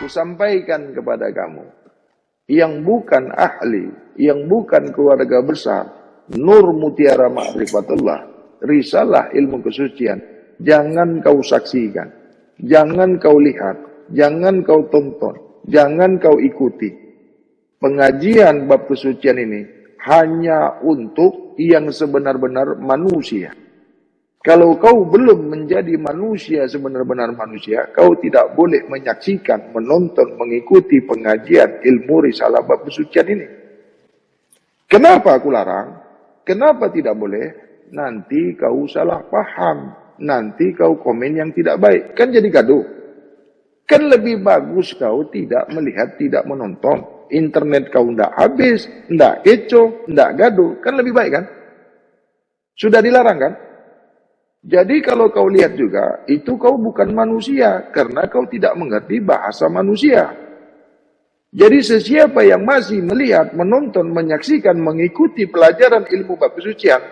kusampaikan kepada kamu, yang bukan ahli, yang bukan keluarga besar, Nur Mutiara Ma'rifatullah, risalah ilmu kesucian, jangan kau saksikan, jangan kau lihat, jangan kau tonton, jangan kau ikuti. Pengajian bab kesucian ini hanya untuk yang sebenar-benar manusia. Kalau kau belum menjadi manusia sebenar-benar manusia, kau tidak boleh menyaksikan, menonton, mengikuti pengajian ilmu risalah bab kesucian ini. Kenapa aku larang? Kenapa tidak boleh? Nanti kau salah paham. Nanti kau komen yang tidak baik. Kan jadi gaduh. Kan lebih bagus kau tidak melihat, tidak menonton. Internet kau tidak habis, tidak kecoh, tidak gaduh. Kan lebih baik kan? Sudah dilarang kan? Jadi kalau kau lihat juga, itu kau bukan manusia, karena kau tidak mengerti bahasa manusia. Jadi sesiapa yang masih melihat, menonton, menyaksikan, mengikuti pelajaran ilmu bab kesucian,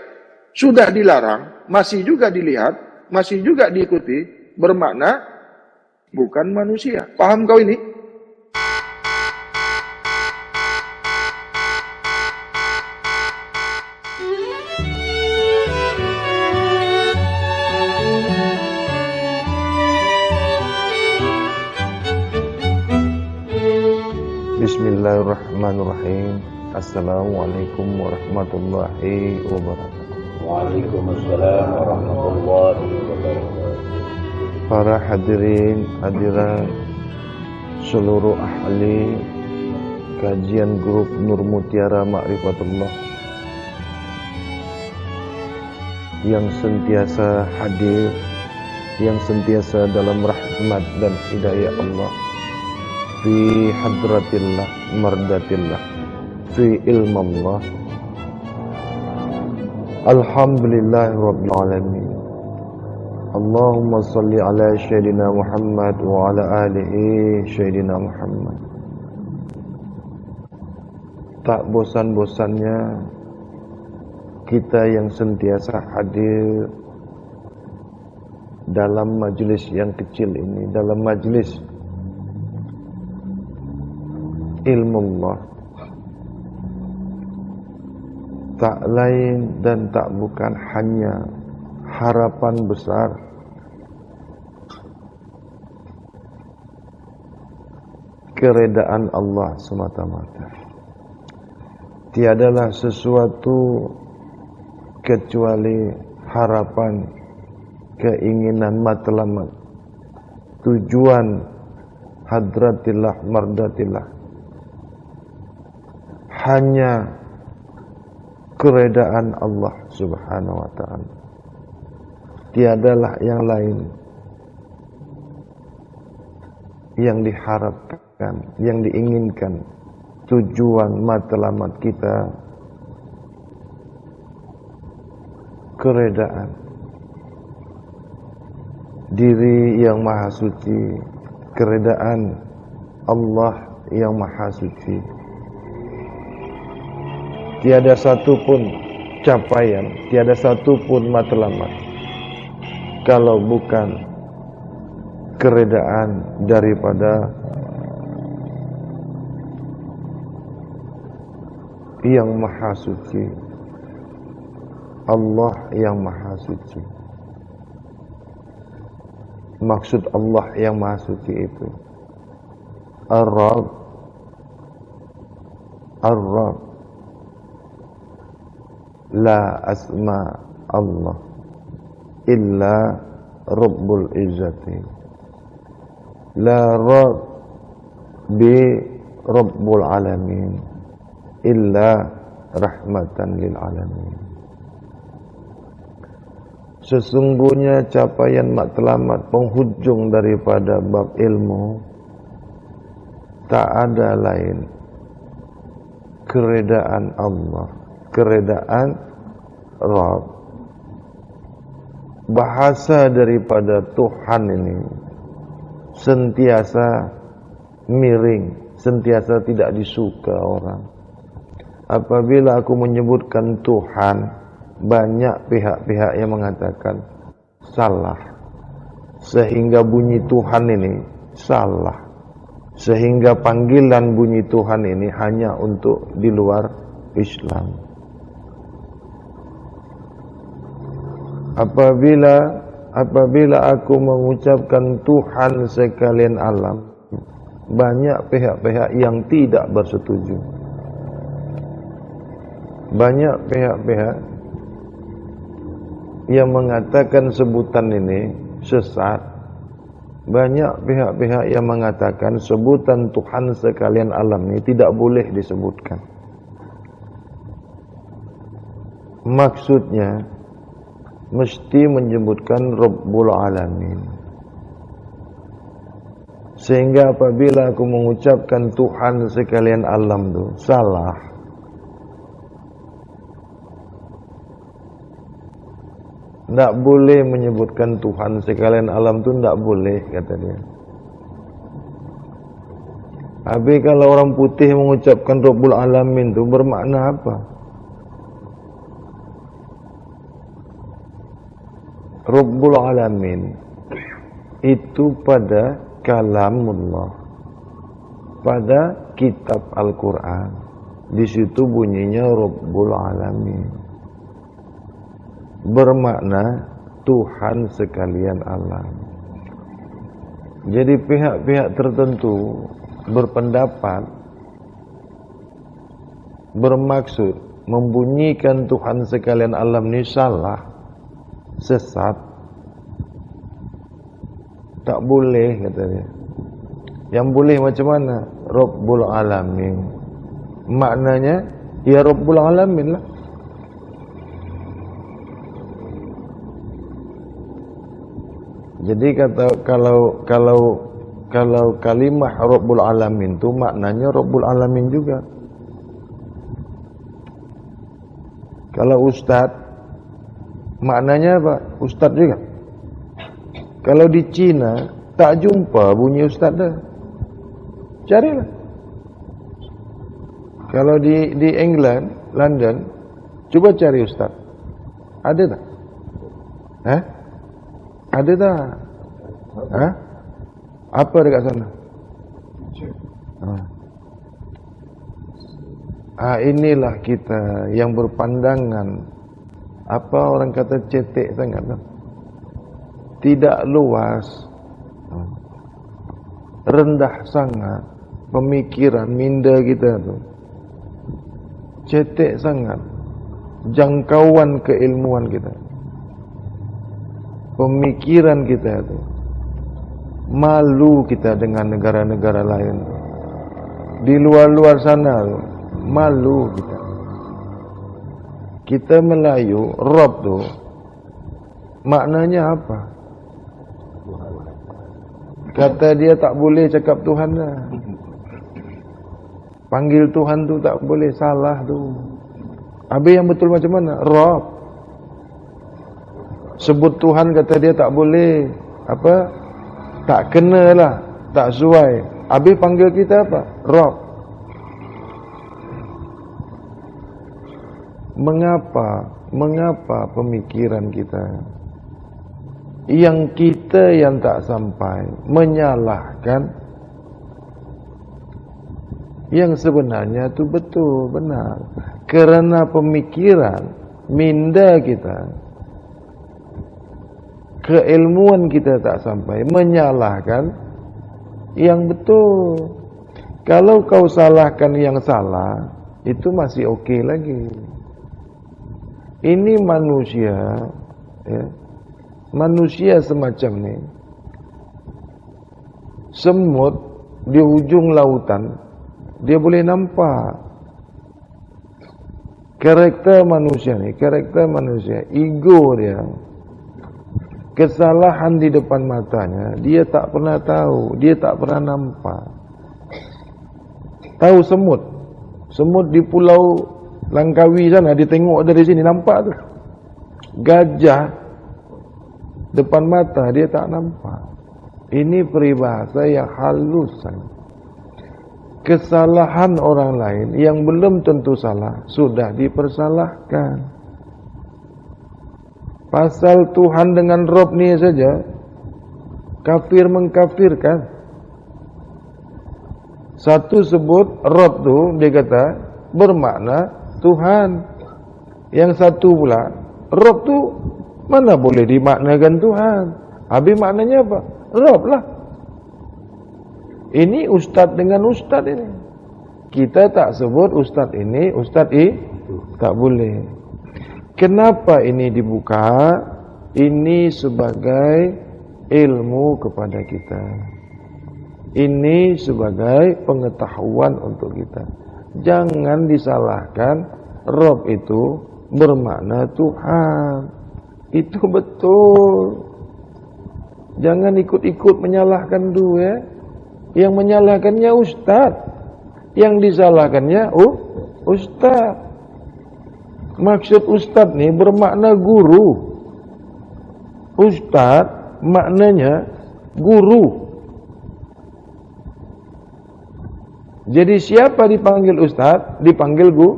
sudah dilarang, masih juga dilihat, masih juga diikuti, bermakna bukan manusia. Paham kau ini? Bismillahirrahmanirrahim. Assalamualaikum warahmatullahi wabarakatuh. Waalaikumsalam warahmatullahi wabarakatuh. Para hadirin hadirat, seluruh ahli kajian grup Nur Mutiara Ma'rifatullah yang sentiasa hadir, yang sentiasa dalam rahmat dan hidayah Allah, fi hadratillah mardatillah, fi ilmallah. Alhamdulillahi rabbil alamin. Allahumma salli ala Sayyidina Muhammad wa ala alihi Sayyidina Muhammad. Tak bosan-bosannya kita yang sentiasa hadir dalam majelis yang kecil ini, dalam majelis ilmullah, tak lain dan tak bukan hanya harapan besar keredaan Allah semata-mata. Tiadalah sesuatu kecuali harapan, keinginan matlamat, tujuan hadratillah mardatillah, hanya keredaan Allah subhanahu wa ta'ala. Tiadalah yang lain yang diharapkan, yang diinginkan. Tujuan matlamat kita keredaan diri yang maha suci, keredaan Allah yang maha suci. Tiada satu pun capaian, tiada satu pun matlamat kalau bukan keredaan daripada yang maha suci, Allah yang maha suci. Maksud Allah yang maha suci itu Ar-Rabb, Ar-Rabb, la asma Allah illa Rabbul Izzati, la Rabb bi Rabbul Alamin illa rahmatan lil alamin. Sesungguhnya capaian matlamat penghujung daripada bab ilmu tak ada lain keredaan Allah, keredaan Rabb. Bahasa daripada Tuhan ini sentiasa miring, sentiasa tidak disuka orang. Apabila aku menyebutkan Tuhan, banyak pihak-pihak yang mengatakan salah, sehingga bunyi Tuhan ini salah. Sehingga panggilan bunyi Tuhan ini hanya untuk di luar Islam. Apabila aku mengucapkan Tuhan sekalian alam, banyak pihak-pihak yang tidak bersetuju. Banyak pihak-pihak yang mengatakan sebutan ini sesat. Banyak pihak-pihak yang mengatakan sebutan Tuhan sekalian alam ini tidak boleh disebutkan. Maksudnya mesti menyebutkan Rabbul Alamin. Sehingga apabila aku mengucapkan Tuhan sekalian alam itu salah. Tak boleh menyebutkan Tuhan sekalian alam tu, tak boleh, kata dia. Habis kalau orang putih mengucapkan Rabbul Alamin tu bermakna apa? Rabbul Alamin itu pada kalamullah, pada kitab Al-Quran. Di situ bunyinya Rabbul Alamin, bermakna Tuhan sekalian alam. Jadi pihak-pihak tertentu berpendapat, bermaksud membunyikan Tuhan sekalian alam ini salah, sesat, tak boleh, kata dia. Yang boleh macam mana? Rabbul Alamin. Maknanya ya Rabbul Alamin lah. Jadi kata kalau kalimah Rabbul Alamin tu maknanya Rabbul Alamin juga. Kalau ustaz maknanya apa? Ustaz juga. Kalau di Cina tak jumpa bunyi ustaz dah. Carilah. Kalau di England, London, cuba cari ustaz. Ada tak? Ada tak? Apa dekat sana? Inilah kita yang berpandangan, apa orang kata, cetek sangat tak? Tidak luas, rendah sangat pemikiran minda kita tu, cetek sangat jangkauan keilmuan kita, pemikiran kita tu. Malu kita dengan negara-negara lain di luar-luar sana tu, malu kita. Kita Melayu, Rob tu maknanya apa? Kata dia tak boleh cakap Tuhan dah. Panggil Tuhan tu tak boleh, salah tu. Habis yang betul macam mana? Rob. Sebut Tuhan kata dia tak boleh. Apa? Tak kena lah, tak sesuai. Habis panggil kita apa? Rob. Mengapa pemikiran kita yang tak sampai menyalahkan yang sebenarnya itu betul, benar. Kerana pemikiran minda kita, keilmuan kita tak sampai, menyalahkan yang betul. Kalau kau salahkan yang salah, itu masih okey lagi. Ini manusia, ya, manusia semacam ni. Semut di ujung lautan, dia boleh nampak karakter manusia ni, karakter manusia, ego dia, kesalahan di depan matanya, dia tak pernah tahu, dia tak pernah nampak. Tahu semut di pulau Langkawi sana, dia tengok dari sini, nampak tu. Gajah depan mata, dia tak nampak. Ini peribahasa yang halus. Kesalahan orang lain yang belum tentu salah, sudah dipersalahkan. Pasal Tuhan dengan Rob ni saja, kafir mengkafirkan. Satu sebut Rabb tu dia kata bermakna Tuhan. Yang satu pula Rabb tu mana boleh dimaknakan Tuhan. Habis maknanya apa? Rabb lah. Ini ustaz dengan ustaz ini. Kita tak sebut ustaz ini, ustaz tak boleh. Kenapa ini dibuka? Ini sebagai ilmu kepada kita. Ini sebagai pengetahuan untuk kita. Jangan disalahkan Rabb itu bermakna Tuhan. Itu betul. Jangan ikut-ikut menyalahkan dulu ya. Yang menyalahkannya ustaz. Yang disalahkannya ustaz. Maksud ustaz ni bermakna guru. Ustaz maknanya guru. Jadi siapa dipanggil ustaz? Dipanggil guru.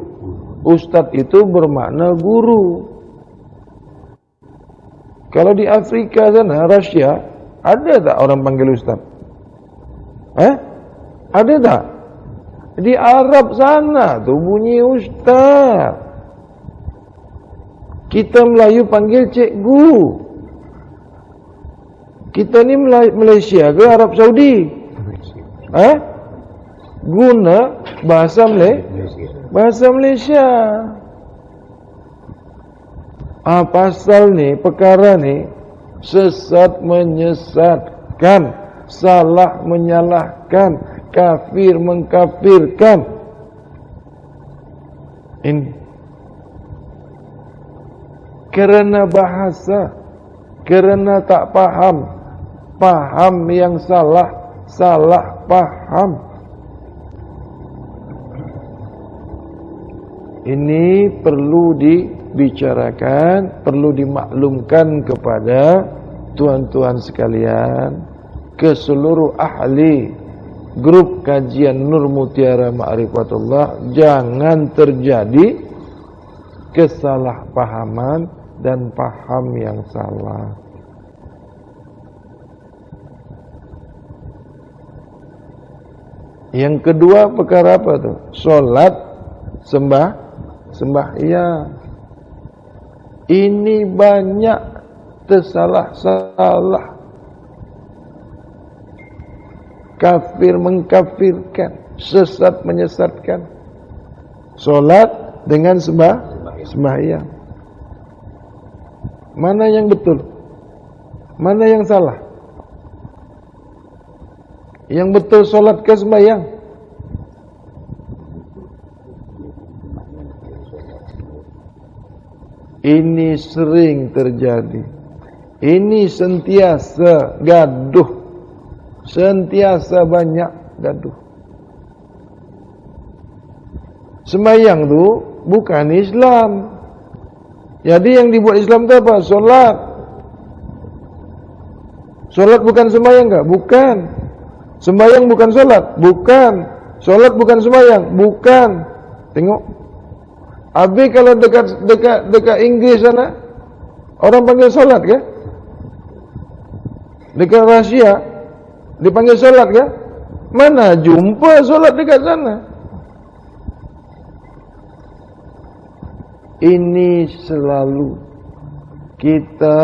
Ustaz itu bermakna guru. Kalau di Afrika sana, Rusia, ada tak orang panggil ustaz? Ada tak? Di Arab sana tu bunyi ustaz. Kita Melayu panggil cikgu. Kita ni Malaysia ke Arab Saudi? Guna bahasa Malaysia. Pasal ni, perkara ni sesat menyesatkan, salah menyalahkan, kafir mengkafirkan. Ini kerana bahasa, kerana tak faham, faham yang salah, salah faham. Ini perlu dibicarakan, perlu dimaklumkan kepada tuan-tuan sekalian, ke seluruh ahli grup kajian Nur Mutiara Ma'rifatullah. Jangan terjadi kesalahpahaman dan paham yang salah. Yang kedua perkara apa tu? Solat, sembahyang. Ini banyak tersalah-salah, kafir mengkafirkan, sesat menyesatkan. Solat dengan sembahyang. Mana yang betul? Mana yang salah? Yang betul solat ke sembahyang? Ini sering terjadi. Ini sentiasa gaduh. Sentiasa banyak gaduh. Sembahyang tu bukan Islam. Jadi yang dibuat Islam tu apa? Solat. Solat bukan sembahyang ke? Bukan. Sembahyang bukan solat? Bukan. Solat bukan sembahyang? Bukan. Tengok. Habis kalau dekat Inggris sana, orang panggil solat ke? Dekat Rusia dipanggil solat ke? Mana jumpa solat dekat sana? Ini selalu kita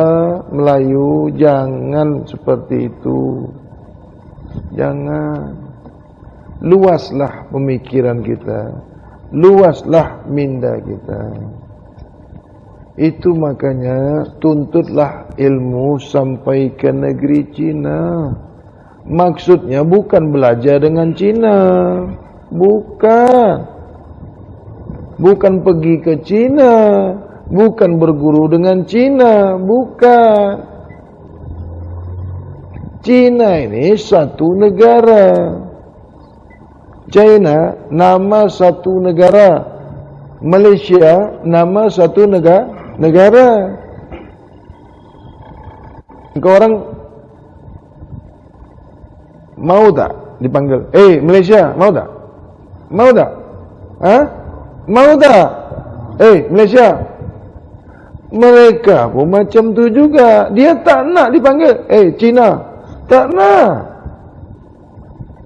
Melayu jangan seperti itu. Jangan. Luaslah pemikiran kita. Luaslah minda kita. Itu makanya tuntutlah ilmu sampai ke negeri Cina. Maksudnya bukan belajar dengan Cina. Bukan. Bukan pergi ke Cina. Bukan berguru dengan Cina. Bukan. Cina ini satu negara. China nama satu negara. Malaysia nama satu negara. Engkau orang mau tak dipanggil? Malaysia, mau tak? Mau tak? Mau tak? Malaysia. Mereka pun macam tu juga. Dia tak nak dipanggil Cina. Tak nak.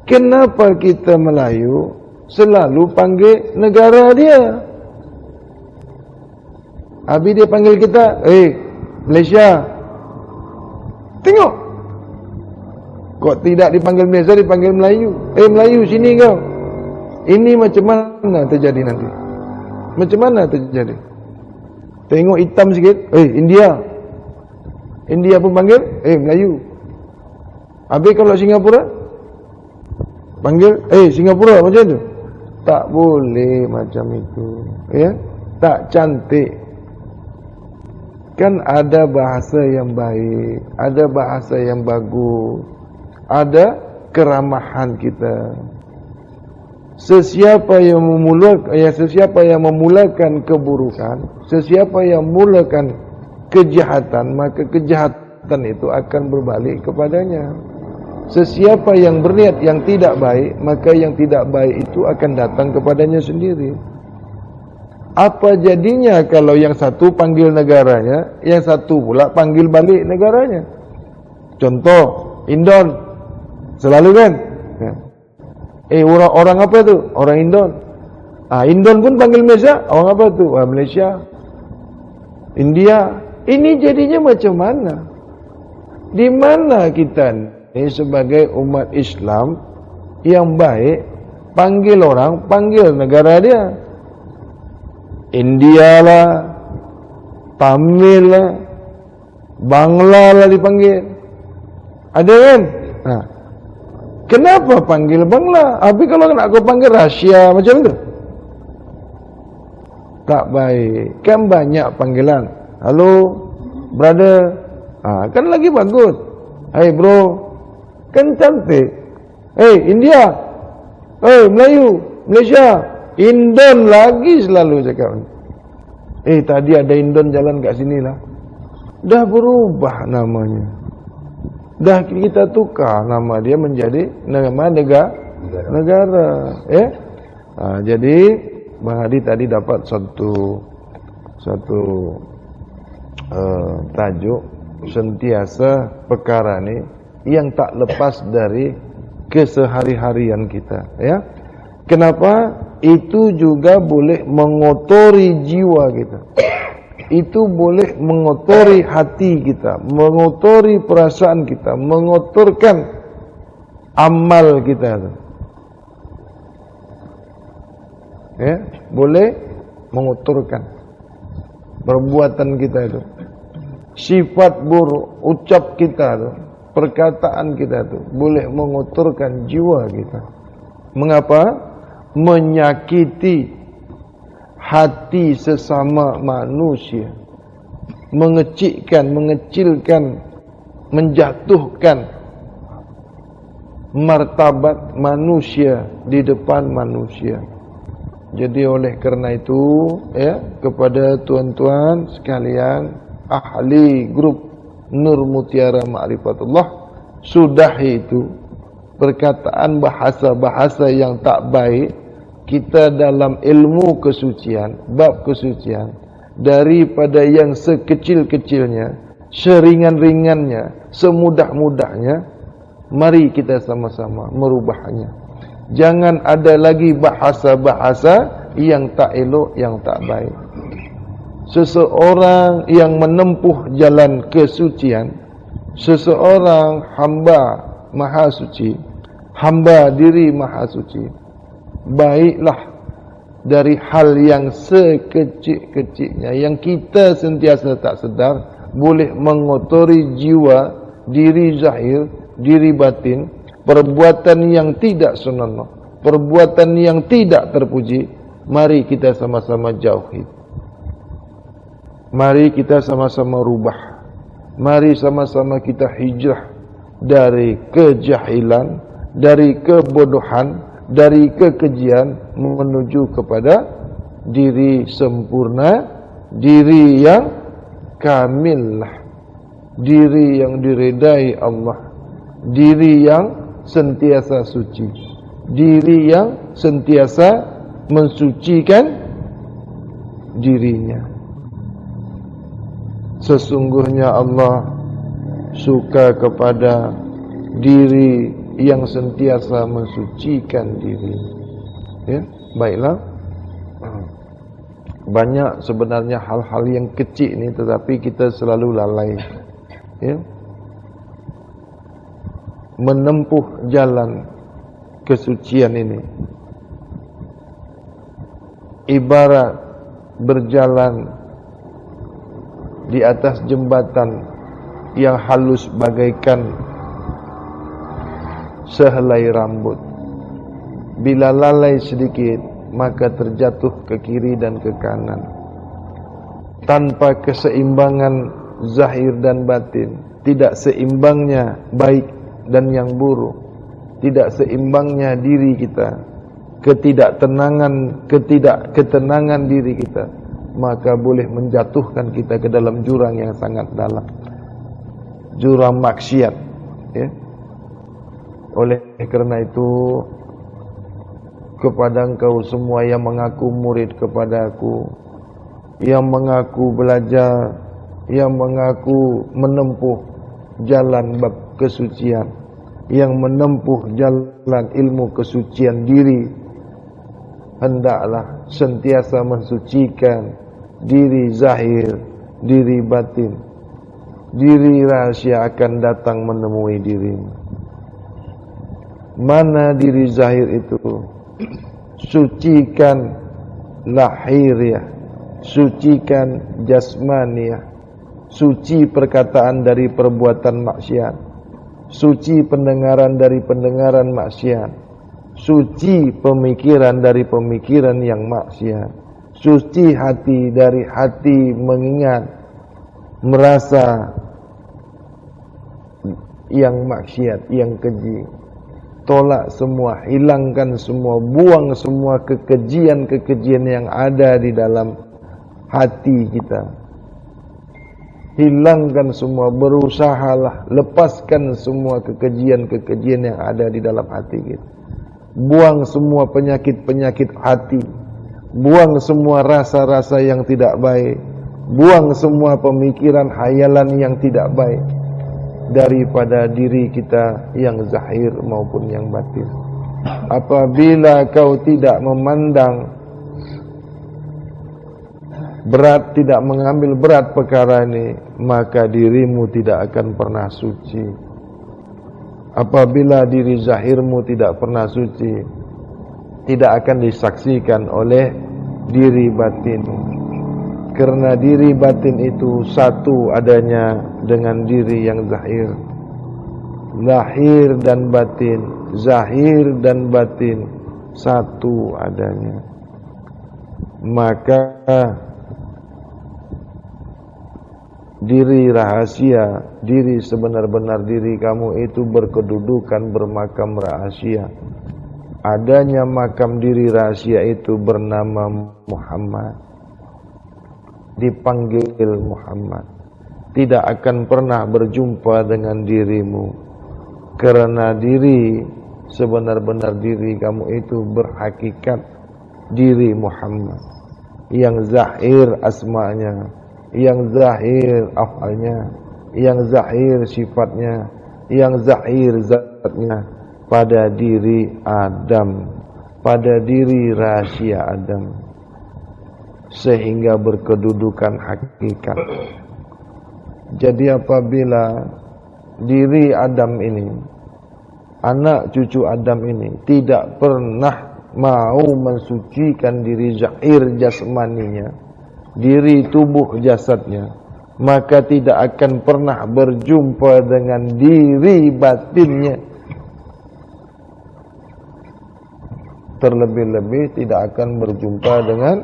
Kenapa kita Melayu selalu panggil negara dia? Habis dia panggil kita, Malaysia. Tengok. Kok tidak dipanggil Malaysia, dipanggil Melayu. Melayu sini kau. Ini macam mana terjadi nanti? Macam mana terjadi? Tengok hitam sikit, India. India pun panggil, Melayu. Habis kalau Singapura panggil, Singapura macam tu. Tak boleh macam itu, ya? Tak cantik. Kan ada bahasa yang baik, ada bahasa yang bagus, ada keramahan kita. Sesiapa yang memulakan keburukan, sesiapa yang memulakan kejahatan, maka kejahatan itu akan berbalik kepadanya. Sesiapa yang berniat yang tidak baik, maka yang tidak baik itu akan datang kepadanya sendiri. Apa jadinya kalau yang satu panggil negaranya, yang satu pula panggil balik negaranya? Contoh, Indon. Selalu kan? Orang apa tu? Orang Indon. Indon pun panggil Malaysia. Orang apa tu? Malaysia. India. Ini jadinya macam mana? Di mana kita ni sebagai umat Islam yang baik, panggil orang, panggil negara dia. India lah, Tamil lah, Bangla lah dipanggil. Ada kan? Kenapa panggil Bangla? Tapi kalau nak aku panggil Rusia macam tu, tak baik. Kan banyak panggilan. Halo, brother. Kan lagi bagus. Hey bro. Kan cantik. India. Melayu, Malaysia. Indon lagi selalu cakap. Tadi ada Indon jalan kat sini lah. Dah berubah namanya. Dah kita tukar nama dia menjadi nama negara. Jadi Bang Hadi tadi dapat satu tajuk, sentiasa perkara ni yang tak lepas dari kesehari-harian kita, ya. Kenapa? Itu juga boleh mengotori jiwa kita. Itu boleh mengotori hati kita, mengotori perasaan kita, mengotorkan amal kita. Ya, boleh mengotorkan perbuatan kita itu. Sifat buruk ucap kita itu, perkataan kita itu boleh mengotorkan jiwa kita. Mengapa? Menyakiti hati sesama manusia, mengecilkan, menjatuhkan martabat manusia di depan manusia. Jadi oleh kerana itu, ya, kepada tuan-tuan sekalian, ahli grup Nur Mutiara Ma'rifatullah, sudahi itu perkataan bahasa-bahasa yang tak baik. Kita dalam ilmu kesucian, bab kesucian, daripada yang sekecil-kecilnya, seringan-ringannya, semudah-mudahnya, mari kita sama-sama merubahnya. Jangan ada lagi bahasa-bahasa yang tak elok, yang tak baik. Seseorang yang menempuh jalan kesucian, seseorang hamba maha suci, hamba diri maha suci, baiklah dari hal yang sekecil-kecilnya, yang kita sentiasa tak sedar, boleh mengotori jiwa, diri zahir, diri batin, perbuatan yang tidak senonoh, perbuatan yang tidak terpuji. Mari kita sama-sama jauhi. Mari kita sama-sama rubah. Mari sama-sama kita hijrah dari kejahilan, dari kebodohan, dari kekejian menuju kepada diri sempurna, diri yang kamil, diri yang diredai Allah, diri yang sentiasa suci, diri yang sentiasa mensucikan dirinya. Sesungguhnya Allah suka kepada diri yang sentiasa mensucikan diri. Ya, baiklah. Banyak sebenarnya hal-hal yang kecil ini, tetapi kita selalu lalai. Ya, menempuh jalan kesucian ini ibarat berjalan di atas jembatan yang halus bagaikan sehelai rambut. Bila lalai sedikit, maka terjatuh ke kiri dan ke kanan. Tanpa keseimbangan zahir dan batin, tidak seimbangnya baik dan yang buruk, tidak seimbangnya diri kita, ketenangan diri kita, maka boleh menjatuhkan kita ke dalam jurang yang sangat dalam, jurang maksiat. Ya. Oleh kerana itu, kepada engkau semua yang mengaku murid kepada aku, yang mengaku belajar, yang mengaku menempuh jalan bab kesucian, yang menempuh jalan ilmu kesucian diri, hendaklah sentiasa mensucikan diri zahir, diri batin. Diri rahasia akan datang menemui dirimu. Mana diri zahir itu? Sucikan lahiriah, sucikan jasmaniah, suci perkataan dari perbuatan maksiat, suci pendengaran dari pendengaran maksiat, suci pemikiran dari pemikiran yang maksiat, suci hati dari hati mengingat, merasa yang maksiat, yang keji. Tolak semua, hilangkan semua, buang semua kekejian-kekejian yang ada di dalam hati kita. Hilangkan semua, berusahalah lepaskan semua kekejian-kekejian yang ada di dalam hati kita. Buang semua penyakit-penyakit hati. Buang semua rasa-rasa yang tidak baik. Buang semua pemikiran hayalan yang tidak baik daripada diri kita yang zahir maupun yang batin. Apabila kau tidak memandang berat, tidak mengambil berat perkara ini, maka dirimu tidak akan pernah suci. Apabila diri zahirmu tidak pernah suci, tidak akan disaksikan oleh diri batinmu. Kerana diri batin itu satu adanya dengan diri yang zahir. Lahir dan batin, zahir dan batin satu adanya. Maka diri rahasia, diri sebenar-benar diri kamu itu berkedudukan bermakam rahasia. Adanya makam diri rahasia itu bernama Muhammad. Dipanggil Muhammad, tidak akan pernah berjumpa dengan dirimu, kerana diri sebenar-benar diri kamu itu berhakikat diri Muhammad, yang zahir asma'nya, yang zahir af'alnya, yang zahir sifatnya, yang zahir zatnya pada diri Adam, pada diri rahasia Adam, sehingga berkedudukan hakikat. Jadi apabila diri Adam ini, anak cucu Adam ini tidak pernah mau mensucikan diri zahir jasmaninya, diri tubuh jasadnya, maka tidak akan pernah berjumpa dengan diri batinnya. Terlebih-lebih tidak akan berjumpa dengan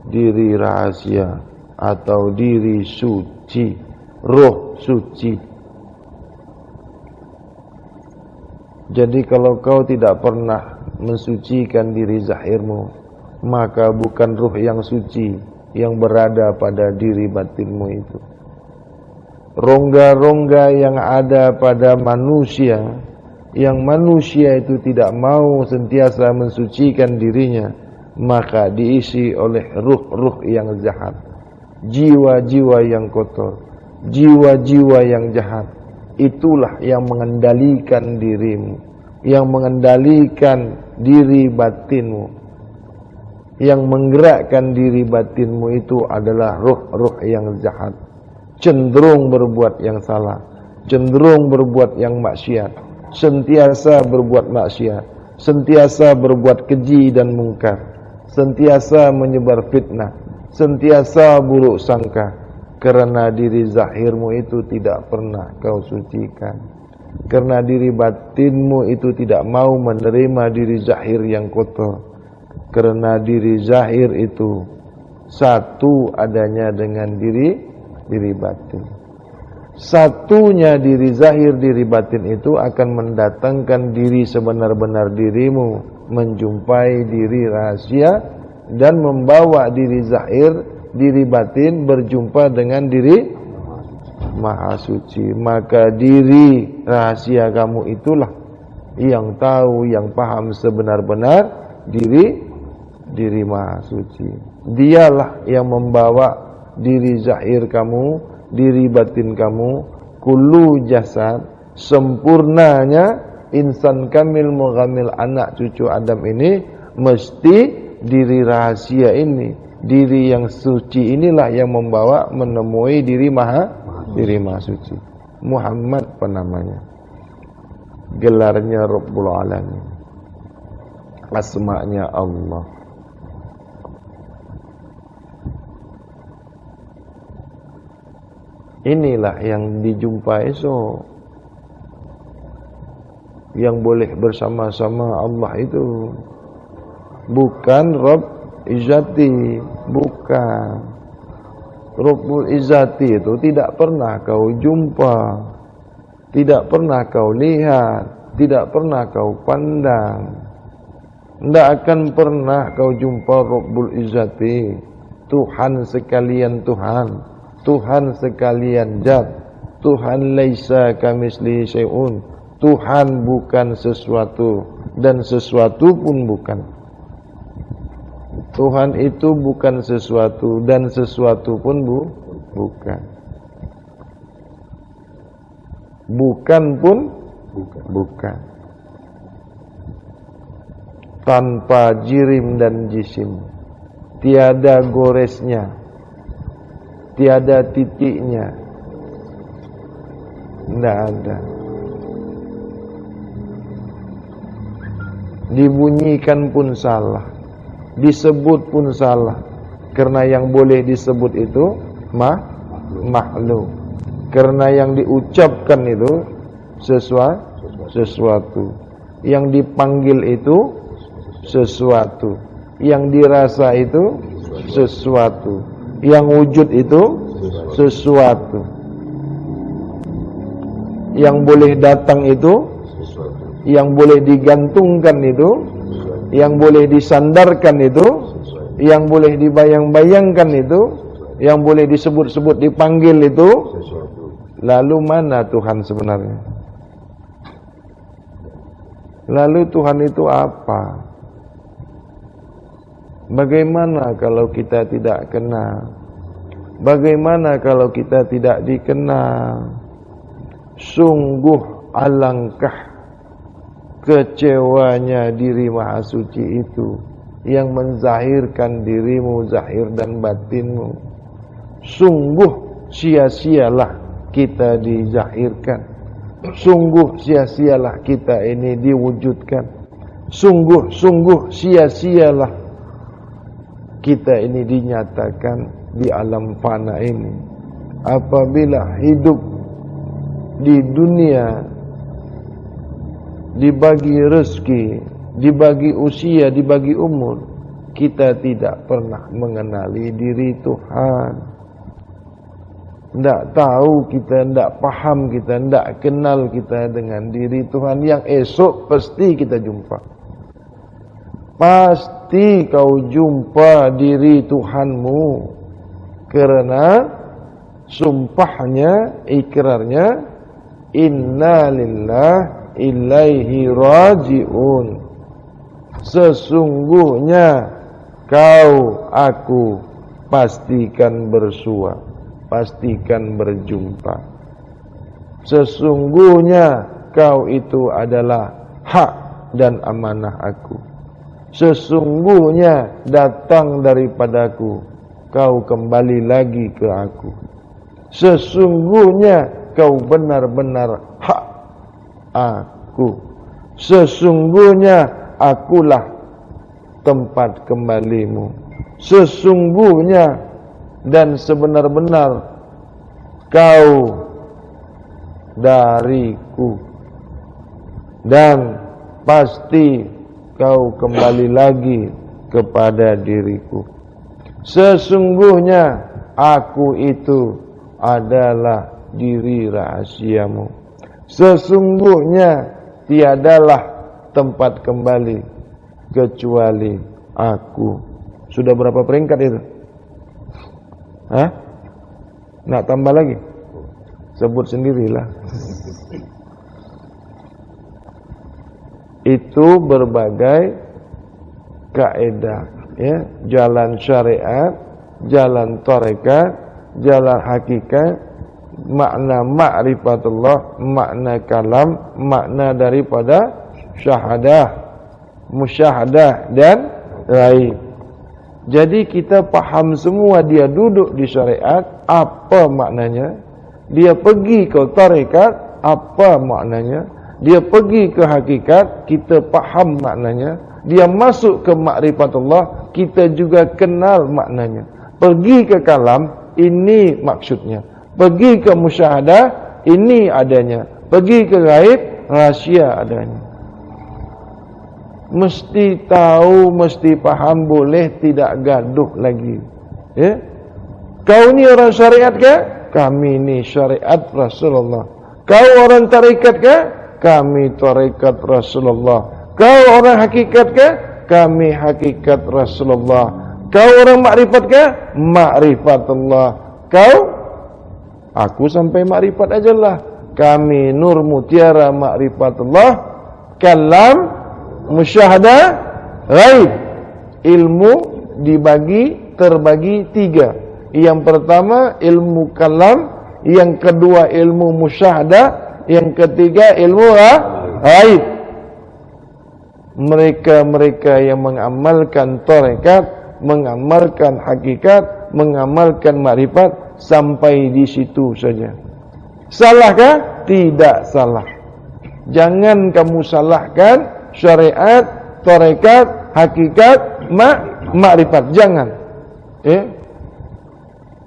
diri rahasia atau diri suci, roh suci. Jadi kalau kau tidak pernah mensucikan diri zahirmu, maka bukan ruh yang suci yang berada pada diri batinmu itu. Rongga-rongga yang ada pada manusia, yang manusia itu tidak mau sentiasa mensucikan dirinya, maka diisi oleh ruh-ruh yang jahat, jiwa-jiwa yang kotor, jiwa-jiwa yang jahat, itulah yang mengendalikan dirimu, yang mengendalikan diri batinmu. Yang menggerakkan diri batinmu itu adalah ruh-ruh yang jahat, cenderung berbuat yang salah, cenderung berbuat yang maksiat, sentiasa berbuat maksiat, sentiasa berbuat keji dan mungkar, sentiasa menyebar fitnah, sentiasa buruk sangka. Karena diri zahirmu itu tidak pernah kau sucikan, karena diri batinmu itu tidak mau menerima diri zahir yang kotor. Karena diri zahir itu satu adanya dengan diri batin. Satunya diri zahir, diri batin itu akan mendatangkan diri sebenar-benar dirimu menjumpai diri rahasia dan membawa diri zahir, diri batin berjumpa dengan diri maha suci. Maka diri rahasia kamu itulah yang tahu, yang paham sebenar-benar diri maha suci. Dialah yang membawa diri zahir kamu, diri batin kamu, kullu jasad, sempurnanya insan kamil mughamil anak cucu Adam ini, mesti diri rahasia ini, diri yang suci inilah yang membawa menemui diri maha suci. Muhammad namanya, gelarnya Rabbul Alamin, asma'nya Allah. Inilah yang dijumpai esok, yang boleh bersama-sama Allah itu. Bukan Rabb Izzati, bukan. Rabbul Izzati itu tidak pernah kau jumpa, tidak pernah kau lihat, tidak pernah kau pandang. Tidak akan pernah kau jumpa Rabbul Izzati, Tuhan sekalian Tuhan, Tuhan sekalian zat, Tuhan laisa kamislihi syai'un, Tuhan bukan sesuatu dan sesuatu pun bukan. Tuhan itu bukan sesuatu dan sesuatu pun bukan. Bukan pun bukan. Tanpa jirim dan jisim, tiada goresnya, tiada titiknya, tidak ada. Dibunyikan pun salah, disebut pun salah, karena yang boleh disebut itu makhluk, karena yang diucapkan itu sesuatu, yang dipanggil itu sesuatu, yang dirasa itu sesuatu, yang wujud itu sesuatu, yang boleh datang itu, yang boleh digantungkan itu, yang boleh disandarkan itu, yang boleh dibayang-bayangkan itu, yang boleh disebut-sebut, dipanggil itu. Lalu mana Tuhan sebenarnya? Lalu Tuhan itu apa? Bagaimana kalau kita tidak kenal? Bagaimana kalau kita tidak dikenal? Sungguh alangkah kecewanya diri maha suci itu, yang menzahirkan dirimu zahir dan batinmu. Sungguh sia-sialah kita dizahirkan, sungguh sia-sialah kita ini diwujudkan, sungguh sia-sialah kita ini dinyatakan di alam fana ini. Apabila hidup di dunia dibagi rezeki, dibagi usia, dibagi umur, kita tidak pernah mengenali diri Tuhan. Tidak tahu kita, tidak paham kita, tidak kenal kita dengan diri Tuhan yang esok pasti kita jumpa. Pasti kau jumpa diri Tuhanmu, karena sumpahnya, ikrarnya, inna lillah ilaihi raji'un. Sesungguhnya kau, aku pastikan bersua, pastikan berjumpa. Sesungguhnya kau itu adalah hak dan amanah aku. Sesungguhnya datang daripadaku, kau kembali lagi ke aku. Sesungguhnya kau benar-benar hak aku. Sesungguhnya akulah tempat kembalimu. Sesungguhnya dan sebenar-benar kau dariku, dan pasti kau kembali lagi kepada diriku. Sesungguhnya aku itu adalah diri rahasiamu. Sesungguhnya tiadalah tempat kembali kecuali aku. Sudah berapa peringkat itu? Hah? Nak tambah lagi? Sebut sendirilah. Itu berbagai kaidah, ya, jalan syariat, jalan tarekat, jalan hakikat, makna ma'rifatullah, makna kalam, makna daripada syahadah, musyahadah dan ghaib. Jadi kita paham semua, dia duduk di syariat, apa maknanya? Dia pergi ke tarekat, apa maknanya? Dia pergi ke hakikat, kita faham maknanya. Dia masuk ke ma'rifatullah, kita juga kenal maknanya. Pergi ke kalam, ini maksudnya. Pergi ke musyahadah, ini adanya. Pergi ke ghaib, rahsia adanya. Mesti tahu, mesti faham, boleh tidak gaduh lagi. Ya? Kau ni orang syariat ke? Kami ni syariat Rasulullah. Kau orang tarekat ke? Kami tarekat Rasulullah. Kau orang hakikat ke? Kami hakikat Rasulullah. Kau orang makrifat ke? Makrifatullah. Kau? Aku sampai makrifat ajalah. Kami nur mutiara makrifatullah. Kalam, musyahadah, ghaib. Ilmu terbagi 3. Yang pertama ilmu kalam, yang kedua ilmu musyahadah, yang ketiga ilmu ghaib. Mereka-mereka yang mengamalkan tarekat, mengamalkan hakikat, mengamalkan makrifat, sampai di situ saja. Salahkah? Tidak salah. Jangan kamu salahkan syariat, tarekat, hakikat, makrifat. Jangan.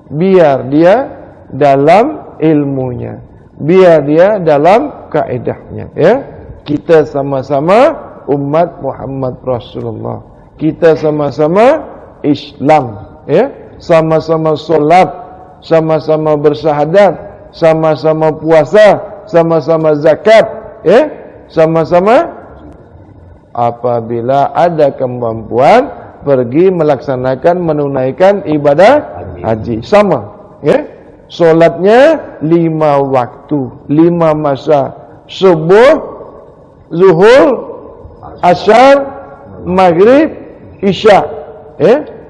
Biar dia dalam ilmunya, biar dia dalam kaedahnya. Kita sama-sama umat Muhammad Rasulullah. Kita sama-sama Islam. Sama-sama solat, sama-sama bersyahadat, sama-sama puasa, sama-sama zakat. Sama-sama apabila ada kemampuan pergi melaksanakan, menunaikan ibadah haji. Sama. Solatnya 5 waktu, 5 masa. Subuh, zuhur, asar, maghrib, isya.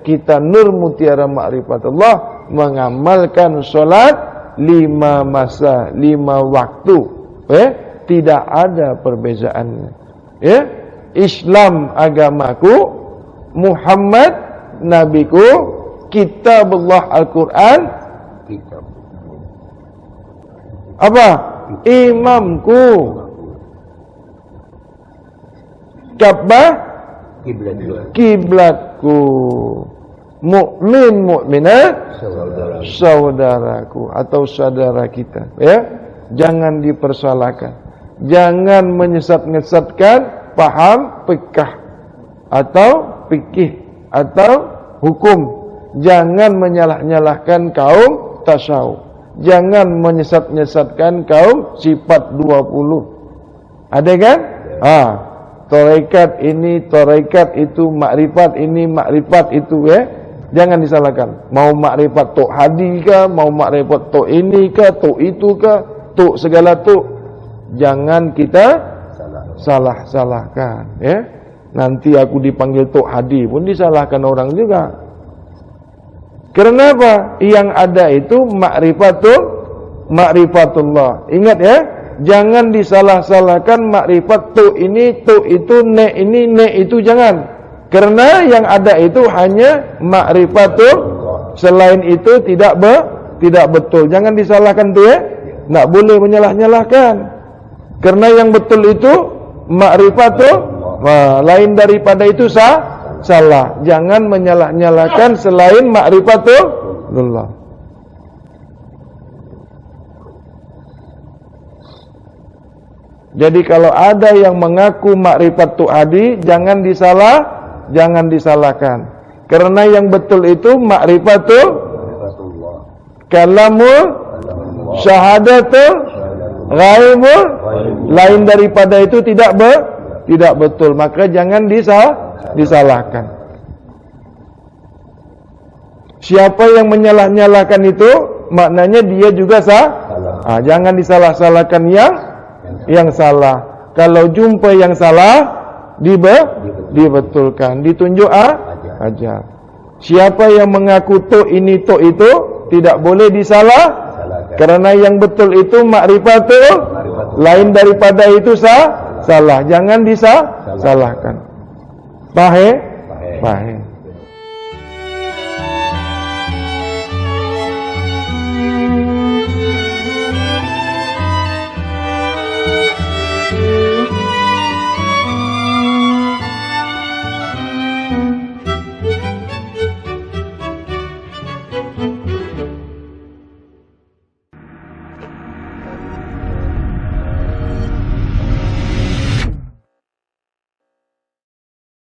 Kita nur mutiara ma'rifatullah mengamalkan solat 5 masa, 5 waktu. Tidak ada perbezaannya. Islam agamaku, Muhammad nabiku, kitabullah Al-Quran, apa? Imamku, Ka'bah, kiblatku, mukmin mukminat saudaraku atau saudara kita. Jangan dipersalahkan, jangan menyesat-nyesatkan paham fikih atau hukum. Jangan menyalah-nyalahkan kaum tasawuf. Jangan menyesat-nyesatkan kaum sifat 20. Ada kan? Tarekat ini, tarekat itu, makrifat ini, makrifat itu. Jangan disalahkan. Mau makrifat tok hadi ke, mau makrifat tok ini ke, tok itu ke, tok segala tok. Jangan kita salah-salahkan. Nanti aku dipanggil tok hadi pun disalahkan orang juga. Karena apa? Yang ada itu ma'rifatullah. Ingat ya, jangan disalah-salahkan makrifat tu ini, tu itu, ne ini, ne itu, jangan. Karena yang ada itu hanya ma'rifatul, selain itu tidak betul. Jangan disalahkan tu ya. Tak boleh menyalah-nyalahkan. Karena yang betul itu ma'rifatul, lain daripada itu salah. Jangan menyalah-nyalahkan selain ma'rifatullah. Jadi kalau ada yang mengaku makrifat tu'adi, jangan disalahkan. Karena yang betul itu makrifatul kalamul syahadatul ghaibul, lain daripada itu tidak betul. Maka jangan disalahkan. Siapa yang menyalah-nyalahkan itu, maknanya dia juga jangan disalah-salahkan yang salah. Kalau jumpa yang salah, dibetulkan, ditunjuk aja. Siapa yang mengaku tu ini, tu itu, tidak boleh disalah. Karena yang betul itu ma'rifatul, lain daripada itu salah. Jangan disalahkan. Paham?